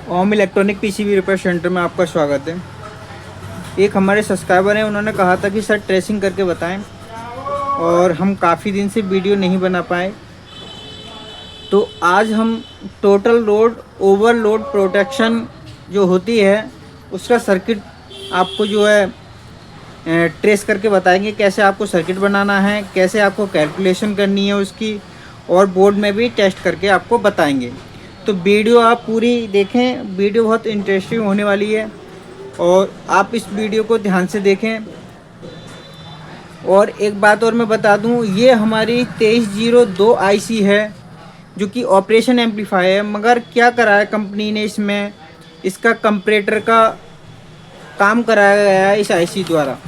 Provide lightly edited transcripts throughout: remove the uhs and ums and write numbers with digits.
ओम electronic PCB repair centre में आपका स्वागत है। एक हमारे सब्सक्राइबर हैं, उन्होंने कहा था कि सर ट्रेसिंग करके बताएं, और हम काफ़ी दिन से वीडियो नहीं बना पाए। तो आज हम टोटल लोड ओवरलोड प्रोटेक्शन जो होती है उसका सर्किट आपको जो है ट्रेस करके बताएंगे। कैसे आपको सर्किट बनाना है, कैसे आपको कैलकुलेशन करनी है उसकी, और बोर्ड में भी टेस्ट करके आपको बताएंगे। तो वीडियो आप पूरी देखें, वीडियो बहुत इंटरेस्टिंग होने वाली है और आप इस वीडियो को ध्यान से देखें। और एक बात और मैं बता दूं, ये हमारी 2302 आईसी है जो कि ऑपरेशन एम्पलीफाई है। मगर क्या करा है कंपनी ने, इसमें इसका कंपरेटर का काम कराया गया है इस आईसी द्वारा,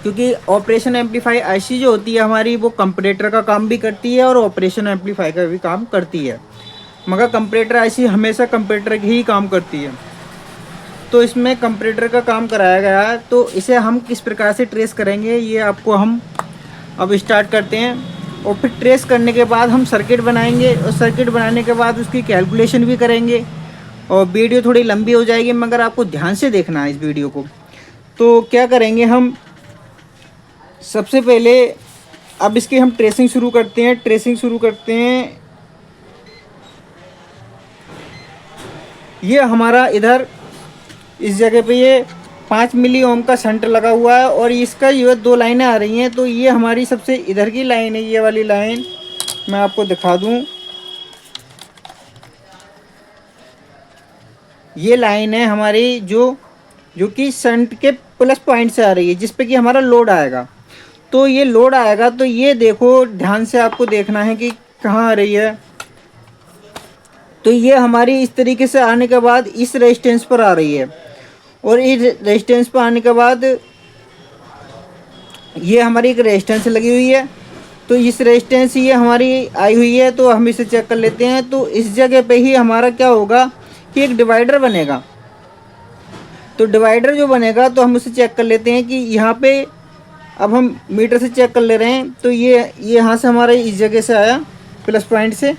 क्योंकि ऑपरेशन एम्पलीफाई आईसी जो होती है हमारी, वो कंपरेटर का काम भी करती है और ऑपरेशन एम्पलीफाई का भी काम करती है। मगर कंपरेटर आईसी हमेशा कंपरेटर की ही काम करती है। तो इसमें कंपरेटर का काम कराया गया है। तो इसे हम किस प्रकार से ट्रेस करेंगे, ये आपको हम अब स्टार्ट करते हैं। और फिर ट्रेस करने के बाद हम सर्किट बनाएंगे, और सर्किट बनाने के बाद उसकी कैलकुलेशन भी करेंगे। और वीडियो थोड़ी लंबी हो जाएगी, मगर आपको ध्यान से देखना है इस वीडियो को। तो क्या करेंगे हम, सबसे पहले अब इसकी हम ट्रेसिंग शुरू करते हैं। ये हमारा इधर इस जगह पे ये 5 मिली ओम का शंट लगा हुआ है, और इसका ये 2 लाइनें आ रही हैं। तो ये हमारी सबसे इधर की लाइन है, ये वाली लाइन मैं आपको दिखा दूं। ये लाइन है हमारी जो कि शंट के प्लस पॉइंट से आ रही है, जिस पे कि हमारा लोड आएगा। तो ये लोड आएगा, तो ये देखो, ध्यान से आपको देखना है कि कहाँ आ रही है। तो ये हमारी इस तरीके से आने के बाद इस रेजिस्टेंस पर आ रही है, और इस रेजिस्टेंस पर आने के बाद ये हमारी एक रेजिस्टेंस लगी हुई है। तो इस रेजिस्टेंस ये हमारी आई हुई है, तो हम इसे चेक कर लेते हैं। तो इस जगह पे ही हमारा क्या होगा कि एक डिवाइडर बनेगा। तो डिवाइडर जो बनेगा, तो हम उसे चेक कर लेते हैं कि यहाँ पे अब हम मीटर से चेक कर ले रहे हैं। तो ये यहाँ से हमारा इस जगह से आया प्लस पॉइंट से,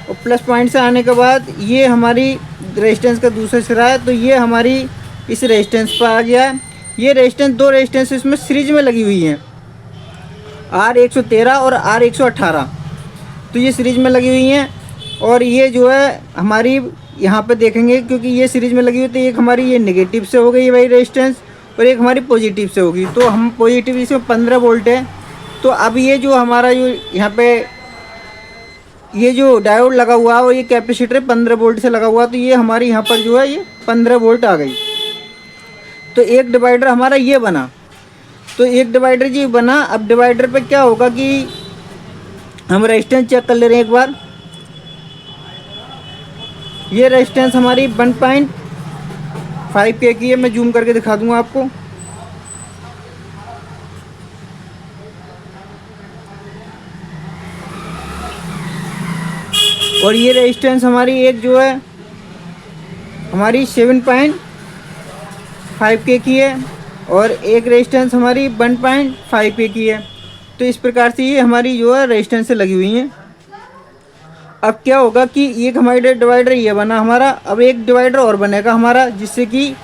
और प्लस पॉइंट से आने के बाद ये हमारी रेजिस्टेंस का दूसरा सिरा है। तो ये हमारी इस रेजिस्टेंस पर आ गया है। ये रेजिस्टेंस, 2 रेजिस्टेंस इसमें सीरीज में लगी हुई हैं, R113 और R118। तो ये सीरीज में लगी हुई हैं, और ये जो है हमारी यहाँ पे देखेंगे, क्योंकि ये सीरीज में लगी हुई, तो एक हमारी ये नेगेटिव से हो गई भाई रेजिस्टेंस, और एक हमारी पॉजिटिव से होगी। तो हम पॉजिटिव, इसमें 15 वोल्ट है। तो अब ये जो हमारा जो यहाँ पे ये जो डायोड लगा हुआ है, और ये कैपेसिटर 15 वोल्ट से लगा हुआ, तो ये हमारी यहाँ पर जो है ये 15 वोल्ट आ गई। तो एक डिवाइडर हमारा ये बना। तो एक डिवाइडर जी बना। अब डिवाइडर पे क्या होगा कि हम रेजिस्टेंस चेक कर ले रहे हैं एक बार। ये रेजिस्टेंस हमारी 1.5 के की है। मैं जूम करके दिखा दूंगा आपको। और ये रेजिस्टेंस हमारी एक जो है हमारी 7.5 के की है, और एक रेजिस्टेंस हमारी 1.5 के की है। तो इस प्रकार से ये हमारी जो है रेजिस्टेंस से लगी हुई हैं। अब क्या होगा कि एक हमारी डिवाइडर ये बना हमारा। अब एक डिवाइडर और बनेगा हमारा, जिससे कि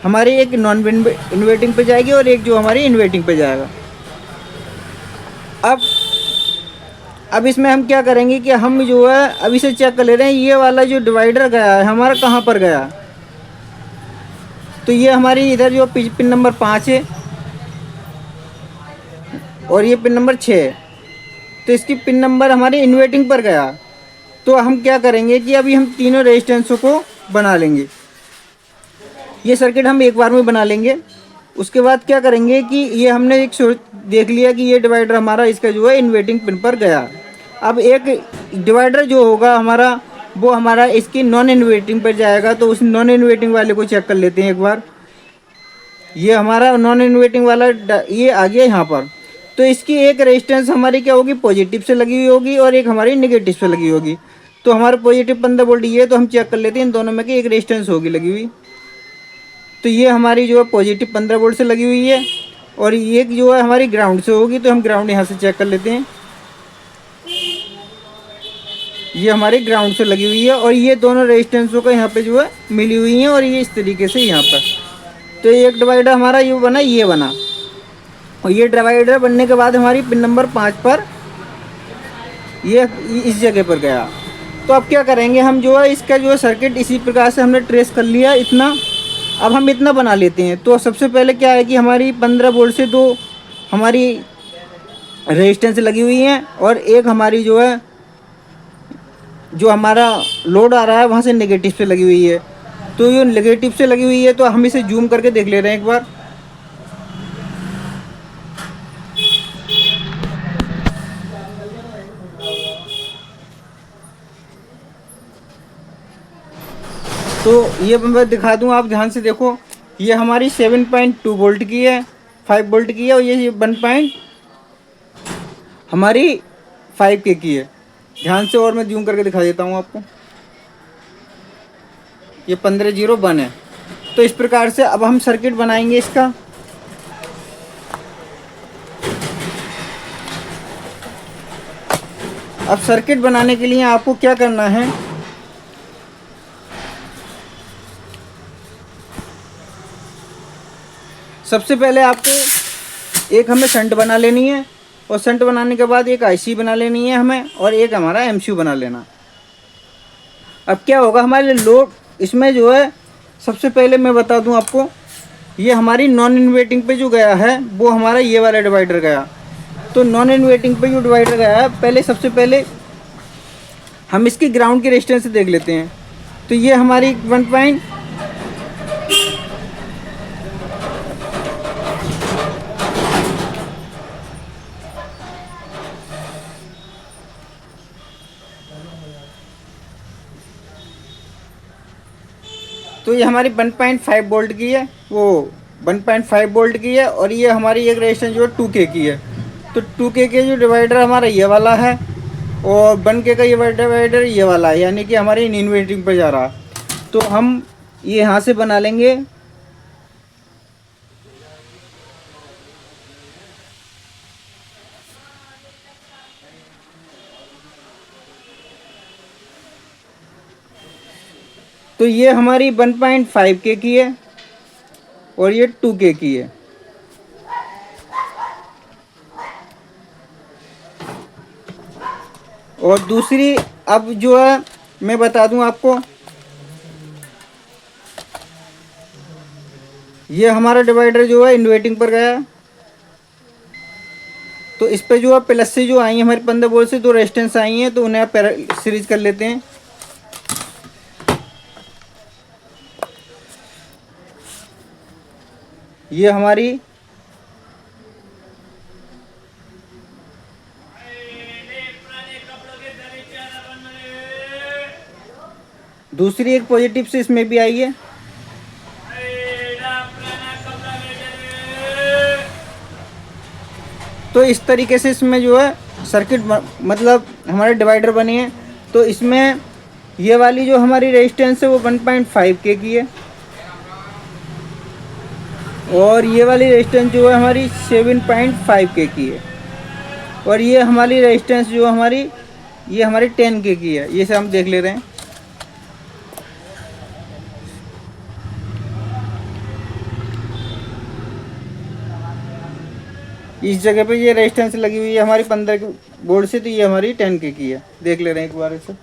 हमारी एक नॉन इन्वर्टिंग पे जाएगी और एक जो हमारी इन्वर्टिंग पे जाएगा। अब इसमें हम क्या करेंगे कि हम जो है अब इसे चेक कर ले रहे हैं। ये वाला जो डिवाइडर गया है हमारा कहाँ पर गया, तो ये हमारी इधर जो पिन नंबर 5 है, और ये पिन नंबर 6 है। तो इसकी पिन नंबर हमारी इन्वर्टिंग पर गया। तो हम क्या करेंगे कि अभी हम तीनों रेजिस्टेंसों को बना लेंगे। ये सर्किट हम एक बार में बना लेंगे। उसके बाद क्या करेंगे कि ये हमने एक देख लिया कि ये डिवाइडर हमारा इसका जो है इन्वर्टिंग पिन पर गया। अब एक डिवाइडर जो होगा हमारा, वो हमारा इसकी नॉन इन्वर्टिंग पर जाएगा। तो उस नॉन इन्वर्टिंग वाले को चेक कर लेते हैं एक बार। ये हमारा नॉन इन्वर्टिंग वाला ये आ गया यहाँ पर। तो इसकी एक रेजिस्टेंस हमारी क्या होगी, पॉजिटिव से लगी हुई होगी, और एक हमारी नेगेटिव से लगी होगी। तो हमारा पॉजिटिव 15 वोल्ट ये, तो हम चेक कर लेते हैं इन दोनों में कि एक रेजिस्टेंस होगी लगी हुई। तो ये हमारी जो है पॉजिटिव 15 वोल्ट से लगी हुई है, और ये जो है हमारी ग्राउंड से होगी। तो हम ग्राउंड यहाँ से चेक कर लेते हैं। ये हमारे ग्राउंड से लगी हुई है और ये दोनों रेजिस्टेंसों का यहाँ पे जो है मिली हुई हैं और ये इस तरीके से यहाँ पर। तो एक डिवाइडर हमारा ये बना और ये डिवाइडर बनने के बाद हमारी पिन नंबर 5 पर ये इस जगह पर गया। तो अब क्या करेंगे हम जो है इसका जो है सर्किट इसी प्रकार से हमने ट्रेस कर लिया इतना। अब हम इतना बना लेते हैं। तो सबसे पहले क्या है कि हमारी 15 वोल्ट से दो हमारी रेजिस्टेंस लगी हुई हैं और एक हमारी जो है जो हमारा लोड आ रहा है वहाँ से नेगेटिव से लगी हुई है। तो ये नेगेटिव से लगी हुई है तो हम इसे जूम करके देख ले रहे हैं एक बार। तो ये मैं दिखा दूं, आप ध्यान से देखो। ये हमारी 7.2 वोल्ट की है, 5 वोल्ट की है और ये 1 पॉइंट हमारी 5 के की है। ध्यान से और मैं जूम करके दिखा देता हूँ आपको। ये 1501 है। तो इस प्रकार से अब हम सर्किट बनाएंगे इसका। अब सर्किट बनाने के लिए आपको क्या करना है, सबसे पहले आपको एक हमें शंट बना लेनी है और शंट बनाने के बाद एक आईसी बना लेनी है हमें और एक हमारा एमसीयू बना लेना। अब क्या होगा हमारे लोड इसमें जो है, सबसे पहले मैं बता दूं आपको, ये हमारी नॉन इन्वर्टिंग पे जो गया है वो हमारा ये वाला डिवाइडर गया। तो नॉन इन्वर्टिंग पे जो डिवाइडर गया है, पहले सबसे पहले हम इसकी ग्राउंड की रेजिस्टेंस देख लेते हैं। तो ये हमारी 1 पॉइंट तो ये हमारी 1.5 वोल्ट की है, वो 1.5 वोल्ट की है और ये हमारी एक रेजिस्टेंस जो है 2K की है। तो 2K के जो डिवाइडर हमारा ये वाला है और 1K का ये डिवाइडर ये वाला है, यानी कि हमारी इन्वर्टिंग पे जा रहा है। तो हम ये यहाँ से बना लेंगे। तो ये हमारी 1.5 के की है और ये 2K की है। और दूसरी अब जो है मैं बता दूं आपको, ये हमारा डिवाइडर जो है इन्वर्टिंग पर गया है। तो इस पे जो है प्लस से जो आई है हमारे 15 वोल्ट से दो रेजिस्टेंस आई हैं, तो उन्हें आप सीरीज कर लेते हैं। ये हमारी दूसरी एक पॉजिटिव से इसमें भी आई है। तो इस तरीके से इसमें जो है सर्किट मतलब हमारे डिवाइडर बने हैं। तो इसमें ये वाली जो हमारी रेजिस्टेंस है वो 1.5 के की है और ये वाली रेजिस्टेंस जो है हमारी 7.5 के की है और ये हमारी रेजिस्टेंस जो हमारी ये हमारी 10 के की है। ये से हम देख ले रहे हैं। इस जगह पे ये रेजिस्टेंस लगी हुई है हमारी 15 वोल्ट से, तो ये हमारी 10 के की है। देख ले रहे हैं एक बार इसे।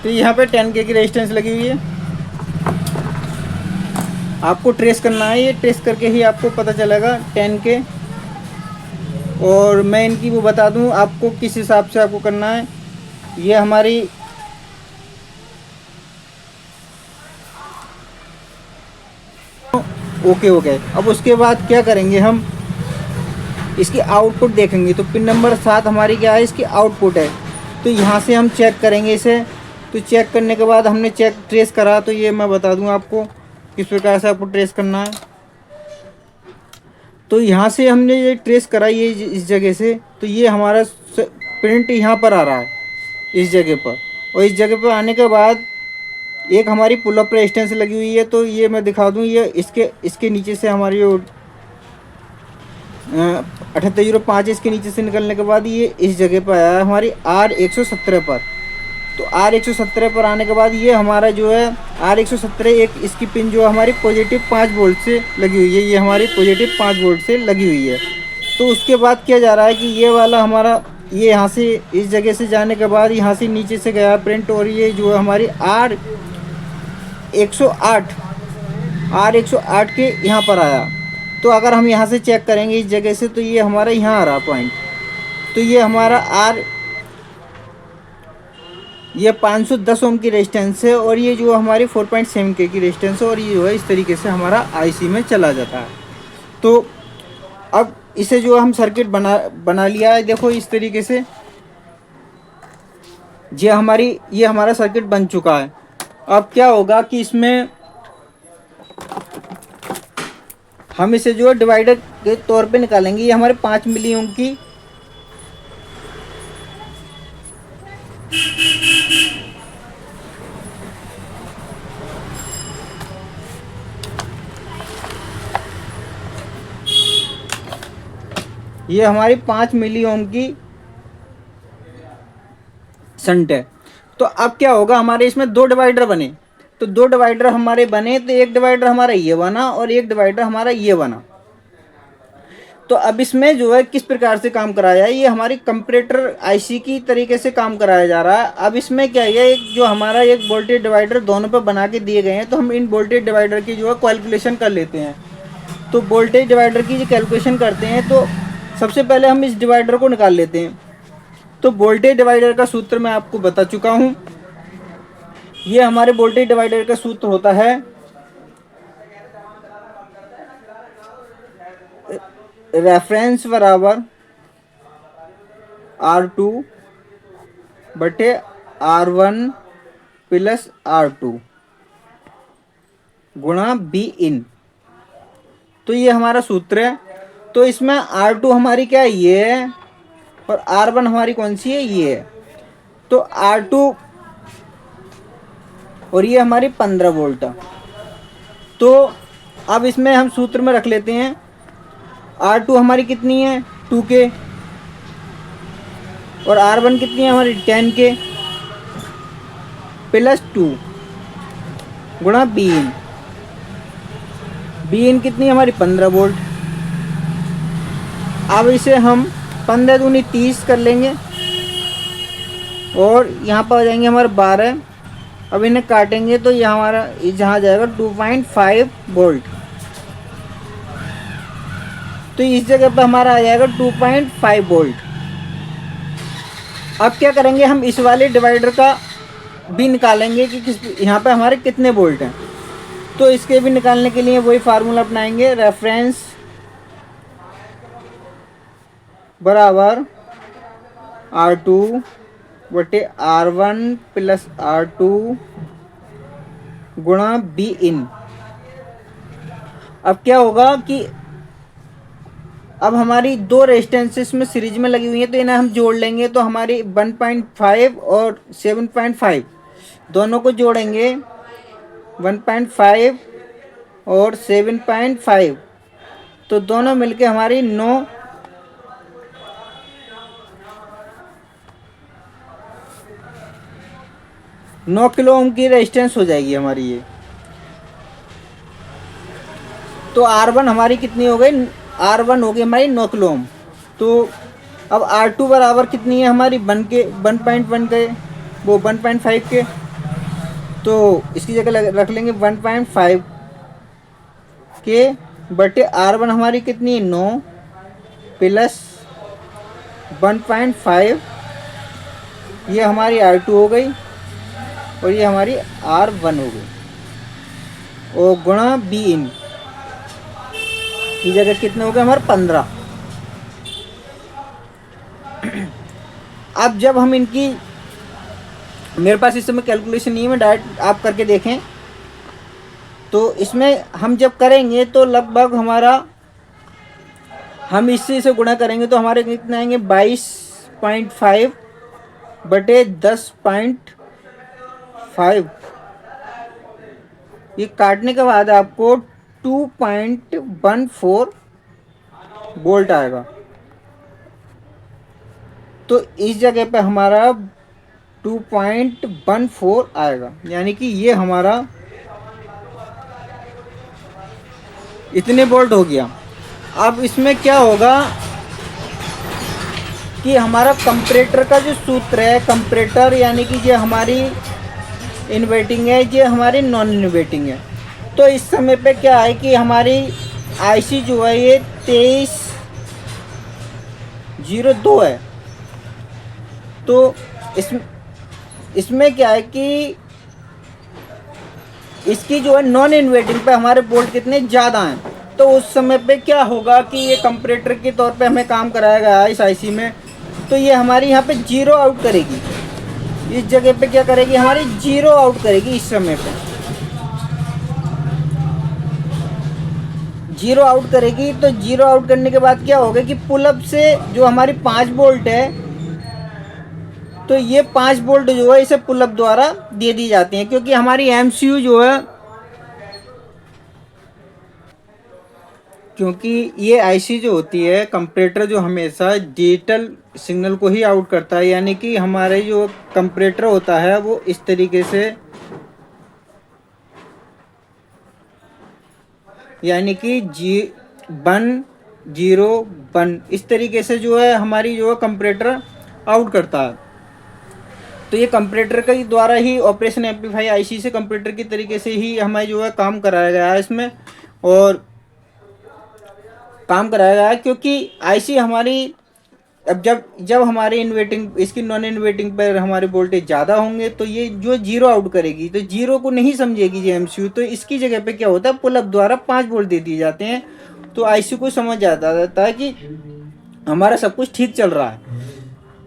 तो यहाँ पे 10 के की रेजिस्टेंस लगी हुई है। आपको ट्रेस करना है, ये ट्रेस करके ही आपको पता चलेगा 10 के। और मैं इनकी वो बता दूं आपको किस हिसाब से आपको करना है। ये हमारी ओके हो गए। अब उसके बाद क्या करेंगे हम, इसकी आउटपुट देखेंगे। तो पिन नंबर 7 हमारी क्या है, इसकी आउटपुट है। तो यहाँ से हम चेक करेंगे इसे। तो चेक करने के बाद हमने ट्रेस करा, तो ये मैं बता दूं आपको किस प्रकार से आपको ट्रेस करना है। तो यहाँ से हमने ये ट्रेस करा ये इस जगह से, तो ये हमारा प्रिंट यहाँ पर आ रहा है इस जगह पर। और इस जगह पे आने के बाद एक हमारी पुल अप रेजिस्टेंस लगी हुई है। तो ये मैं दिखा दूँ, ये इसके नीचे से हमारी जो 7805 इसके नीचे से निकलने के बाद ये इस जगह पर आया है हमारी R117 पर। तो R117 पर आने के बाद ये हमारा जो है R117 एक इसकी पिन जो हमारी पॉजिटिव 5 वोल्ट से लगी हुई है, ये हमारी पॉजिटिव 5 वोल्ट से लगी हुई है। तो उसके बाद किया जा रहा है कि ये वाला हमारा ये यहाँ से इस जगह से जाने के बाद यहाँ से नीचे से गया प्रिंट, और ये जो है हमारी R108 के यहाँ पर आया। तो अगर हम यहाँ से चेक करेंगे इस जगह से, तो ये हमारा यहाँ आ रहा पॉइंट। तो ये हमारा ये 510 ओम की रेजिस्टेंस है, और ये जो हमारी 4.7 के की रेजिस्टेंस है, और ये जो है इस तरीके से हमारा आईसी में चला जाता है। तो अब इसे जो हम सर्किट बना लिया है, देखो इस तरीके से ये हमारा सर्किट बन चुका है। अब क्या होगा कि इसमें हम इसे जो है डिवाइडर के तौर पे निकालेंगे। ये हमारे 5 मिली ओम की ये हमारी 5 मिली ओम की शंट है। तो अब क्या होगा, हमारे इसमें 2 डिवाइडर बने। तो 2 डिवाइडर हमारे बने, तो एक डिवाइडर हमारा ये बना और एक डिवाइडर हमारा ये बना। तो अब इसमें जो है किस प्रकार से काम कराया है, ये हमारी कंपैरेटर आईसी की तरीके से काम कराया जा रहा है। अब इसमें क्या है, एक जो हमारा एक वोल्टेज डिवाइडर दोनों पे बना के दिए गए हैं, तो हम इन वोल्टेज डिवाइडर की जो है कैलकुलेशन कर लेते हैं। तो वोल्टेज डिवाइडर की जो कैलकुलेशन करते हैं, तो सबसे पहले हम इस डिवाइडर को निकाल लेते हैं। तो वोल्टेज डिवाइडर का सूत्र मैं आपको बता चुका हूँ। ये हमारे वोल्टेज डिवाइडर का सूत्र होता है रेफरेंस बराबर R2 बटे R1 प्लस R2 गुणा बी इन। तो ये हमारा सूत्र है। तो इसमें R2 हमारी क्या है, ये है, और R1 हमारी कौन सी है, ये है। तो R2 और ये हमारी 15 वोल्ट। तो अब इसमें हम सूत्र में रख लेते हैं, R2 हमारी कितनी है 2K, और R1 कितनी है हमारी 10K प्लस 2 गुणा बी इन। बी इन कितनी है हमारी 15 वोल्ट। अब इसे हम 15 दूनी 30 कर लेंगे, और यहाँ पर आ जाएंगे हमारे 12। अब इन्हें काटेंगे तो ये हमारा जहाँ जाएगा 2.5 वोल्ट। तो इस जगह पर हमारा आ जाएगा 2.5 वोल्ट। अब क्या करेंगे, हम इस वाले डिवाइडर का भी निकालेंगे कि यहाँ पे हमारे कितने वोल्ट हैं। तो इसके भी निकालने के लिए वही फार्मूला अपनाएंगे, रेफरेंस बराबर R2 बटे R1 प्लस R2 गुणा बी इन। अब क्या होगा कि अब हमारी 2 रेजिस्टेंसेस में सीरीज में लगी हुई हैं, तो इन्हें हम जोड़ लेंगे। तो हमारी 1.5 और 7.5 दोनों को जोड़ेंगे, 1.5 और 7.5, तो दोनों मिलके हमारी 9 किलो ओम की रेजिस्टेंस हो जाएगी हमारी ये। तो R1 हमारी कितनी हो गई, R1 हो गई हमारी 9 किलो ओम। तो अब R2 बराबर कितनी है हमारी 1.1 के, वो 1.5 के। तो इसकी जगह रख लेंगे 1.5 के बटे R1 हमारी कितनी है 9 प्लस 1.5, ये हमारी R2 हो गई, और ये हमारी R1 हो गई, और गुणा बी इन की जगह कितने हो गए हमारे 15। अब जब हम इनकी, मेरे पास इस समय कैलकुलेशन नहीं है, मैं डायरेक्ट आप करके देखें। तो इसमें हम जब करेंगे तो लगभग हमारा, हम इससे इसे गुणा करेंगे तो हमारे कितने आएंगे 22.5 बटे 10.5 2.5, ये काटने के बाद आपको 2.14 वोल्ट आएगा। तो इस जगह पे हमारा 2.14 आएगा, यानी कि ये हमारा इतने वोल्ट हो गया। अब इसमें क्या होगा कि हमारा कंपैरेटर का जो सूत्र है, कंपैरेटर यानी कि ये हमारी इन्वर्टिंग है, ये हमारी नॉन इन्वर्टिंग है। तो इस समय पे क्या है कि हमारी आईसी जो है ये 2302 है। तो इसमें क्या है कि इसकी जो है नॉन इन्वर्टिंग पे हमारे वोल्ट कितने ज़्यादा हैं। तो उस समय पे क्या होगा कि ये कंपैरेटर के तौर पे हमें काम कराया गया है इस आईसी में। तो ये हमारी यहाँ पे जीरो आउट करेगी, इस जगह पे क्या करेगी, हमारी जीरो आउट करेगी। इस समय पे जीरो आउट करेगी। तो जीरो आउट करने के बाद क्या होगा कि पुल अप से जो हमारी 5 वोल्ट है, तो ये 5 वोल्ट जो है इसे पुल अप द्वारा दे दी जाती हैं, क्योंकि हमारी एमसीयू जो है, क्योंकि ये आईसी जो होती है कंपैरेटर जो हमेशा डिजिटल सिग्नल को ही आउट करता है, यानी कि हमारे जो कंपैरेटर होता है वो इस तरीके से, यानी कि 1 0 1 इस तरीके से जो है हमारी जो है कंपैरेटर आउट करता है। तो ये कंपैरेटर के द्वारा ही ऑपरेशन एम्पलीफाई आईसी से कंपैरेटर की तरीके से ही हमें जो है काम कराया गया है इसमें, और काम कराया गया है क्योंकि आईसी हमारी अब जब जब हमारे इन्वर्टिंग इसकी नॉन इन्वर्टिंग पर हमारे वोल्टेज ज़्यादा होंगे तो ये जो जीरो आउट करेगी, तो जीरो को नहीं समझेगी ये एमसीयू। तो इसकी जगह पे क्या होता है, पुल अप द्वारा 5 वोल्ट दे दिए जाते हैं। तो आईसी को समझ आता रहता है कि हमारा सब कुछ ठीक चल रहा है।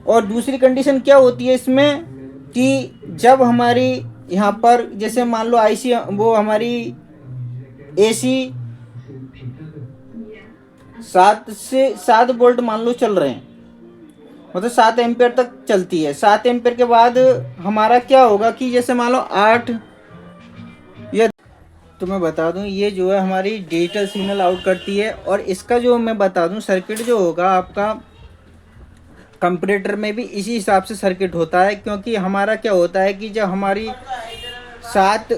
और दूसरी कंडीशन क्या होती है इसमें कि जब हमारी यहाँ पर जैसे मान लो आईसी वो हमारी एसी 7 वोल्ट मान लो चल रहे हैं, मतलब 7 एम्पियर तक चलती है। 7 एम्पियर के बाद हमारा क्या होगा कि जैसे मान लो 8 या, तो मैं बता दूं ये जो है हमारी डिजिटल सिग्नल आउट करती है। और इसका जो मैं बता दूं सर्किट जो होगा आपका कंपैरेटर में भी इसी हिसाब से सर्किट होता है, क्योंकि हमारा क्या होता है कि जब हमारी 7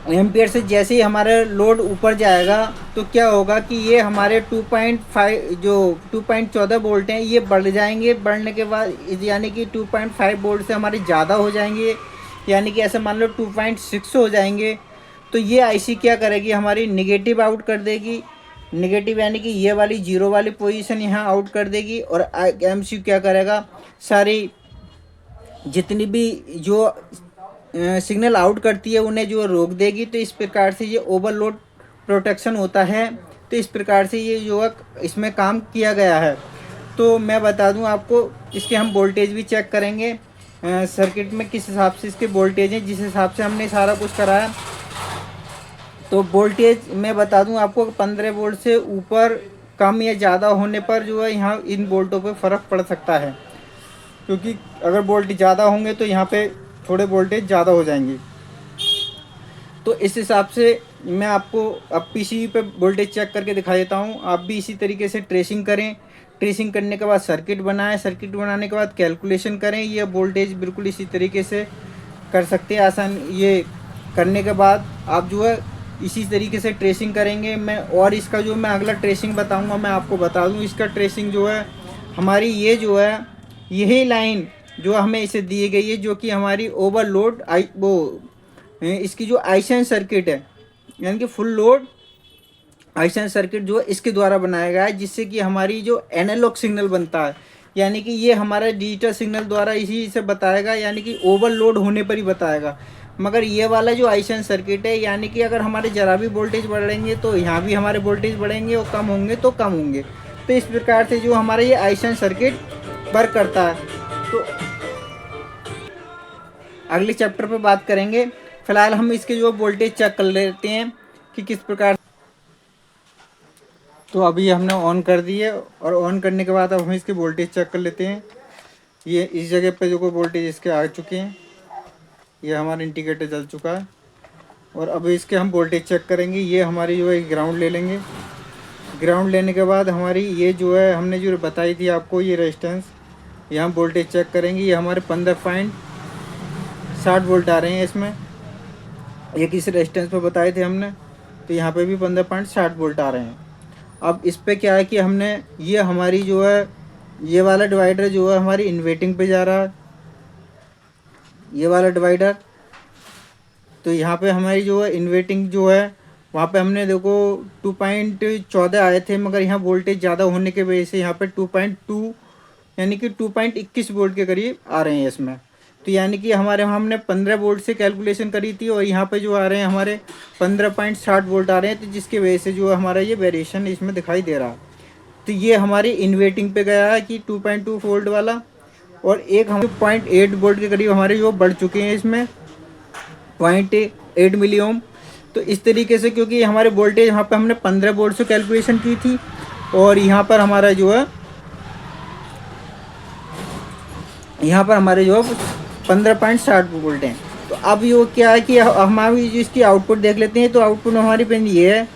एम्पियर से जैसे ही हमारा लोड ऊपर जाएगा तो क्या होगा कि ये हमारे 2.5 जो 2.14 वोल्ट हैं ये बढ़ जाएंगे। बढ़ने के बाद यानी कि 2.5 वोल्ट से हमारे ज़्यादा हो जाएंगे, यानी कि ऐसे मान लो 2.6 हो जाएंगे। तो ये आईसी क्या करेगी, हमारी निगेटिव आउट कर देगी। निगेटिव यानी कि ये वाली जीरो वाली पोजीशन यहाँ आउट कर देगी। और एमसीयू क्या करेगा, सारी जितनी भी जो सिग्नल आउट करती है उन्हें जो रोक देगी। तो इस प्रकार से ये ओवरलोड प्रोटेक्शन होता है। तो इस प्रकार से ये जो इसमें काम किया गया है। तो मैं बता दूं आपको, इसके हम वोल्टेज भी चेक करेंगे सर्किट में किस हिसाब से इसके वोल्टेज हैं, जिस हिसाब से हमने सारा कुछ कराया। तो वोल्टेज मैं बता दूं आपको 15 वोल्ट से ऊपर कम या ज़्यादा होने पर जो है यहाँ इन वोल्टों पे फ़र्क पड़ सकता है, क्योंकि अगर वोल्टेज ज़्यादा होंगे तो यहाँ पे थोड़े वोल्टेज ज़्यादा हो जाएंगे। तो इस हिसाब से मैं आपको अब पीसीबी पे वोल्टेज चेक करके दिखा देता हूँ। आप भी इसी तरीके से ट्रेसिंग करें। ट्रेसिंग करने के बाद सर्किट बनाएं। सर्किट बनाने के बाद कैलकुलेशन करें। ये वोल्टेज बिल्कुल इसी तरीके से कर सकते हैं आसान। ये करने के बाद आप जो है इसी तरीके से ट्रेसिंग करेंगे। मैं और इसका जो मैं अगला ट्रेसिंग बताऊँगा मैं आपको बता दूँ। इसका ट्रेसिंग जो है हमारी ये जो है यही लाइन जो हमें इसे दी गई है, जो कि हमारी ओवरलोड इसकी जो आइसन सर्किट है, यानी कि फुल लोड आइसन सर्किट जो है इसके द्वारा बनाया गया है, जिससे कि हमारी जो एनालॉग सिग्नल बनता है, यानी कि ये हमारा डिजिटल सिग्नल द्वारा इसी से बताएगा, यानी कि ओवरलोड होने पर ही बताएगा। मगर ये वाला जो आइसन सर्किट है, यानी कि अगर हमारे ज़रा भी वोल्टेज बढ़ेंगे तो यहाँ भी हमारे वोल्टेज बढ़ेंगे, और कम होंगे तो कम होंगे। तो इस प्रकार से जो हमारा ये आइसन सर्किट वर्क करता है। तो अगले चैप्टर पे बात करेंगे। फिलहाल हम इसके जो वोल्टेज चेक कर लेते हैं कि किस प्रकार। तो अभी हमने ऑन कर दिए, और ऑन करने के बाद अब हम इसके वोल्टेज चेक कर लेते हैं। ये इस जगह पे जो कोई वोल्टेज इसके आ चुके हैं। ये हमारा इंडिकेटर जल चुका है। और अब इसके हम वोल्टेज चेक करेंगे। ये हमारी जो है ग्राउंड ले लेंगे। ग्राउंड लेने के बाद हमारी ये जो है हमने जो बताई थी आपको ये रेजिस्टेंस, ये हम वोल्टेज चेक करेंगे। ये हमारे 15.60 वोल्ट आ रहे हैं इसमें। ये किस रेजिस्टेंस पे बताए थे हमने, तो यहाँ पे भी 15.60 वोल्ट आ रहे हैं। अब इस पे क्या है कि हमने ये हमारी जो है ये वाला डिवाइडर जो है हमारी इन्वर्टिंग पे जा रहा है, ये वाला डिवाइडर। तो यहाँ पे हमारी जो है इन्वर्टिंग जो है वहाँ पे हमने देखो 2.14 आए थे, मगर यहाँ वोल्टेज ज़्यादा होने के वजह से यहाँ पे 2.2 यानी कि 2.21 वोल्ट के करीब आ रहे हैं इसमें। तो यानी कि हमारे हमने 15 वोल्ट से कैलकुलेशन करी थी और यहाँ पे जो आ रहे हैं हमारे 15.60 वोल्ट आ रहे हैं। तो जिसके वजह से जो है हमारा ये वेरिएशन इसमें दिखाई दे रहा है। तो ये हमारी इन्वर्टिंग पे गया है कि 2.2 वोल्ट वाला, और एक हम 0.8 वोल्ट के करीब हमारे जो बढ़ चुके हैं इसमें 0.8 मिली ओम। तो इस तरीके से, क्योंकि हमारे वोल्टेज यहाँ पे हमने 15 वोल्ट से कैलकुलेशन की थी और यहाँ पर हमारा जो है यहाँ पर हमारे जो 15.60 वोल्ट हैं। तो अब ये क्या है कि हमारी जो इसकी आउटपुट देख लेते हैं। तो आउटपुट हमारी पेन ये है।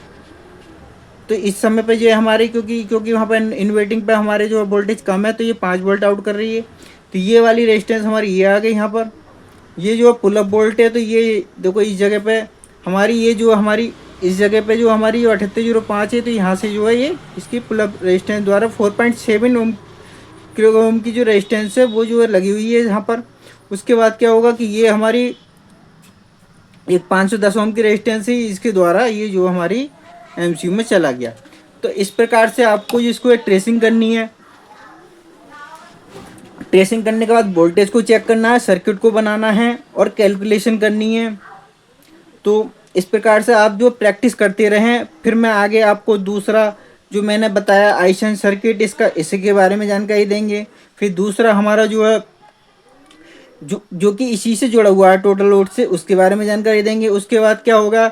तो इस समय पे जो है हमारी क्योंकि वहाँ पर इन्वर्टिंग पे हमारे जो वोल्टेज कम है, तो ये 5 वोल्ट आउट कर रही है। तो ये वाली रेजिस्टेंस हमारी ये आ गई यहाँ पर। ये जो पुल अप वोल्ट है, तो ये देखो इस जगह पे हमारी ये जो हमारी इस जगह पे जो हमारी जो 7805 है, तो यहाँ से जो है ये इसकी पुल अप रेजिस्टेंस द्वारा 4.7 ओम किलो ओम की जो रेजिस्टेंस है वो जो है लगी हुई है यहाँ पर। उसके बाद क्या होगा कि ये हमारी एक 510 ओम की रेजिस्टेंस है, इसके द्वारा ये जो हमारी एमसीयू में चला गया। तो इस प्रकार से आपको इसको ट्रेसिंग करनी है। ट्रेसिंग करने के बाद वोल्टेज को चेक करना है, सर्किट को बनाना है और कैलकुलेशन करनी है। तो इस प्रकार से आप जो प्रैक्टिस करते रहें, फिर मैं आगे आपको दूसरा जो मैंने बताया आइसन सर्किट इसी के बारे में जानकारी देंगे। फिर दूसरा हमारा जो है जो कि इसी से जुड़ा हुआ है टोटल लोड से, उसके बारे में जानकारी देंगे। उसके बाद क्या होगा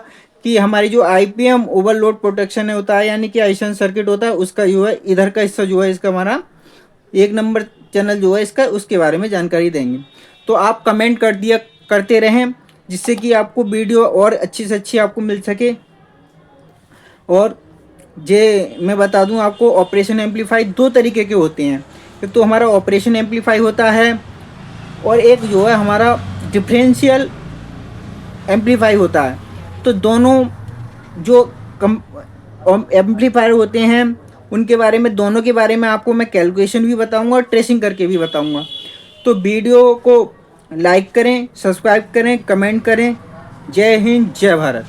कि हमारी जो आईपीएम ओवरलोड प्रोटेक्शन होता है, यानी कि आइसन सर्किट होता है, उसका जो है इधर का हिस्सा जो है इसका हमारा 1 नंबर चैनल जो है इसका, उसके बारे में जानकारी देंगे। तो आप कमेंट करते रहें, जिससे कि आपको वीडियो और अच्छी से अच्छी आपको मिल सके। और मैं बता दूं आपको, ऑपरेशन एम्पलीफाई 2 तरीके के होते हैं। एक तो हमारा ऑपरेशन एम्पलीफाई होता है और एक जो है हमारा डिफरेंशियल एम्पलीफाई होता है। तो दोनों जो एम्पलीफायर होते हैं उनके बारे में, दोनों के बारे में आपको मैं कैलकुलेशन भी बताऊंगा और ट्रेसिंग करके भी बताऊंगा। तो वीडियो को लाइक करें, सब्सक्राइब करें, कमेंट करें। जय हिंद, जय भारत।